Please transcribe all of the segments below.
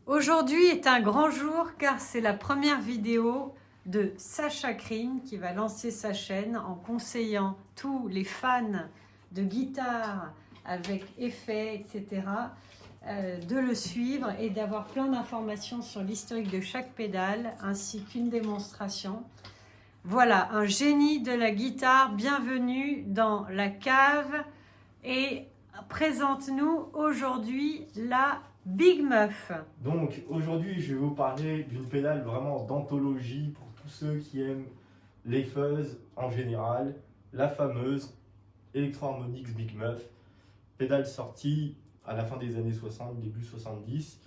Aujourd'hui est un grand jour car c'est la première vidéo de Sacha Krine qui va lancer sa chaîne en conseillant tous les fans de guitare avec effets, etc. De le suivre et d'avoir plein d'informations sur l'historique de chaque pédale ainsi qu'une démonstration. Voilà, un génie de la guitare, bienvenue dans la cave et présente-nous aujourd'hui la Big Muff. Donc aujourd'hui je vais vous parler d'une pédale vraiment d'anthologie pour tous ceux qui aiment les fuzz en général, la fameuse Electro Harmonix Big Muff, pédale sortie à la fin des années 60, début 70.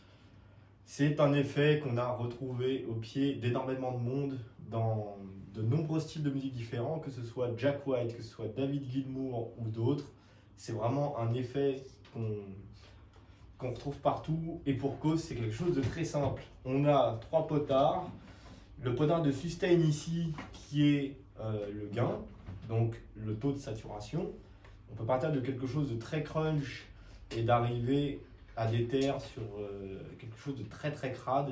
C'est un effet qu'on a retrouvé au pied d'énormément de monde dans de nombreux styles de musique différents, que ce soit Jack White, que ce soit David Gilmour ou d'autres. C'est vraiment un effet qu'on retrouve partout et pour cause, c'est quelque chose de très simple. On a trois potards. Le potard de sustain ici qui est le gain, donc le taux de saturation. On peut partir de quelque chose de très crunch et d'arriver à des terres sur quelque chose de très très crade.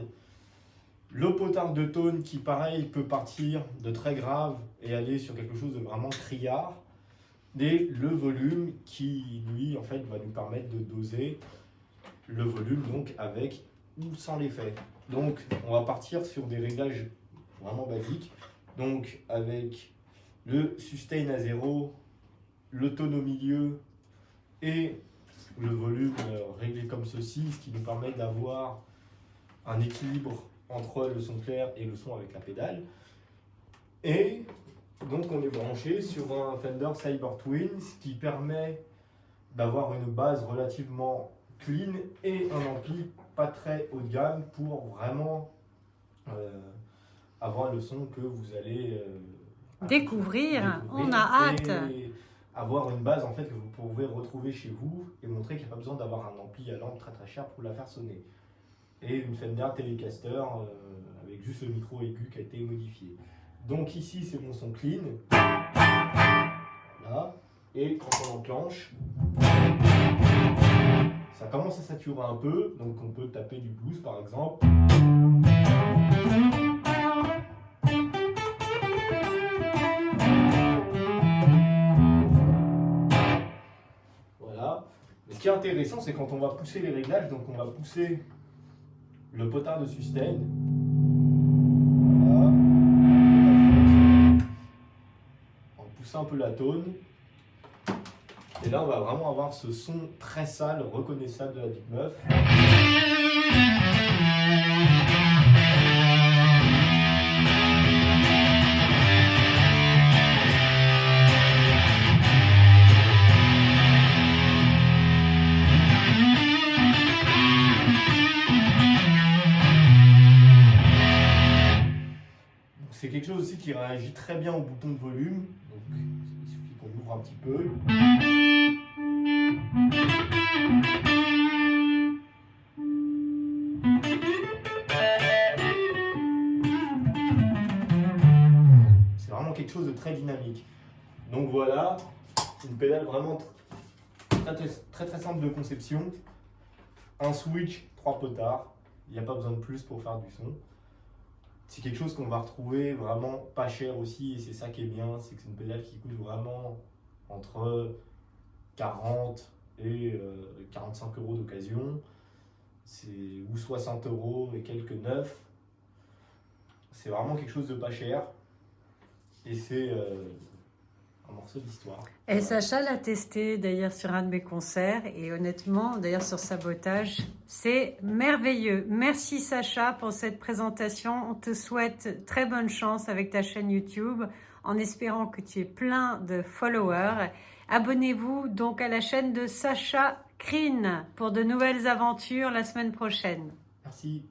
Le potard de tone qui pareil peut partir de très grave et aller sur quelque chose de vraiment criard. Et le volume qui lui en fait va nous permettre de doser le volume donc avec ou sans l'effet. Donc on va partir sur des réglages vraiment basiques. Donc avec le sustain à 0, le tone au milieu et le volume réglé comme ceci, ce qui nous permet d'avoir un équilibre entre le son clair et le son avec la pédale. Et donc on est branché sur un Fender Cyber Twin, ce qui permet d'avoir une base relativement clean et un ampli pas très haut de gamme pour vraiment avoir le son que vous allez découvrir. On a hâte. Et avoir une base en fait que vous pouvez retrouver chez vous et montrer qu'il n'y a pas besoin d'avoir un ampli à lampe très très cher pour la faire sonner. Et une Fender Telecaster avec juste le micro aigu qui a été modifié. Donc ici c'est mon son clean. Là. Et quand on enclenche, ça commence à saturer un peu, donc on peut taper du blues par exemple. Voilà. Mais ce qui est intéressant, c'est quand on va pousser les réglages, donc on va pousser le potard de sustain. Voilà. On va pousser un peu la tone. Et là, on va vraiment avoir ce son très sale, reconnaissable de la Big Muff. C'est quelque chose aussi qui réagit très bien au bouton de volume. Donc, il suffit qu'on ouvre un petit peu. C'est vraiment quelque chose de très dynamique. Donc voilà, une pédale vraiment très simple de conception. Un switch, 3 potards. Il n'y a pas besoin de plus pour faire du son. C'est quelque chose qu'on va retrouver vraiment pas cher aussi, et c'est ça qui est bien, c'est que c'est une pédale qui coûte vraiment entre 40 et 45 euros d'occasion, ou 60 euros et quelques neufs. C'est vraiment quelque chose de pas cher, et c'est un morceau d'histoire. Et Sacha l'a testé d'ailleurs sur un de mes concerts et honnêtement, d'ailleurs sur Sabotage, c'est merveilleux. Merci Sacha pour cette présentation. On te souhaite très bonne chance avec ta chaîne YouTube en espérant que tu aies plein de followers. Abonnez-vous donc à la chaîne de Sacha Krine pour de nouvelles aventures la semaine prochaine. Merci.